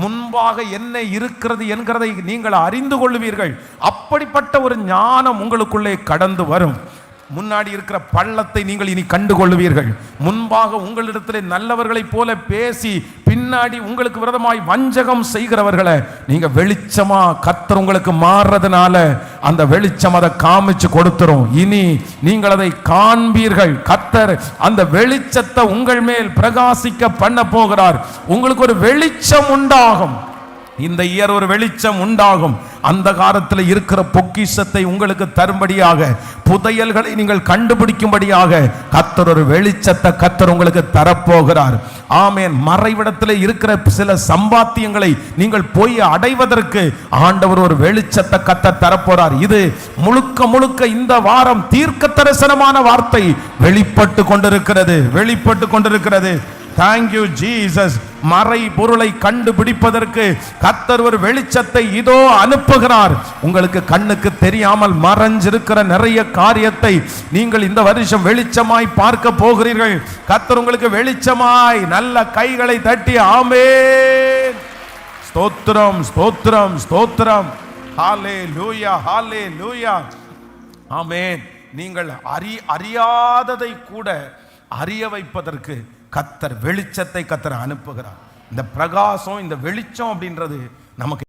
முன்பாக என்ன இருக்கிறது என்கிறதை நீங்கள் அறிந்து கொள்வீர்கள். அப்படிப்பட்ட ஒரு ஞானம் உங்களுக்குள்ளே கடந்து வரும். முன்னாடி இருக்கிற பள்ளத்தை நீங்கள் இனி கண்டு கொள்வீர்கள். முன்பாக உங்களிடத்தில் நல்லவர்களைப் போல பேசி பின்னாடி உங்களுக்கு விரோதமாய் வஞ்சகம் செய்கிறவர்களை நீங்க வெளிச்சமா கர்த்தர் உங்களுக்கு மாறுறதுனால அந்த வெளிச்சம் அதை காமிச்சு கொடுத்துரும். இனி நீங்கள் அதை காண்பீர்கள். கர்த்தர் அந்த வெளிச்சத்தை உங்கள் மேல் பிரகாசிக்க பண்ண போகிறார். உங்களுக்கு ஒரு வெளிச்சம் உண்டாகும். இந்த இயர் ஒரு வெளிச்சம் உண்டாகும். அந்த காலத்தில் இருக்கிற பொக்கிஷத்தை உங்களுக்கு தரும்படியாக, புதையல்களை நீங்கள் கண்டுபிடிக்கும்படியாக கர்த்தர் ஒரு வெளிச்சத்தை கர்த்தர் உங்களுக்கு தரப்போகிறார். ஆமென். மறைவிடத்தில் இருக்கிற சில சம்பாத்தியங்களை நீங்கள் போய் அடைவதற்கு ஆண்டவர் ஒரு வெளிச்சத்தை கர்த்தர் தரப்போறார். இது முழுக்க முழுக்க இந்த வாரம் தீர்க்க தரிசனமான வார்த்தை வெளிப்பட்டு கொண்டிருக்கிறது. Thank you Jesus. மறை பொருளை கண்டுபிடிப்பதற்கு கர்த்தர் ஒரு வெளிச்சத்தை இதோ அனுப்புகிறார். உங்களுக்கு கண்ணுக்கு தெரியாமல் மறைஞ்சிருக்கிற நிறைய காரியத்தை நீங்கள் இந்த வருஷம் வெளிச்சமாய் பார்க்க போகிறீர்கள். கர்த்தர் உங்களுக்கு வெளிச்சமாய் நல்ல கைகளை தட்டி ஆமென். ஸ்தோத்திரம் ஸ்தோத்திரம் ஸ்தோத்திரம். ஹல்லேலூயா ஹல்லேலூயா. ஆமென். நீங்கள் அறியாததை கூட அறிய வைப்பதற்கு கர்த்தர் வெளிச்சத்தை கர்த்தர் அனுப்புகிறார். இந்த பிரகாசம், இந்த வெளிச்சம் அப்படின்றது நமக்கு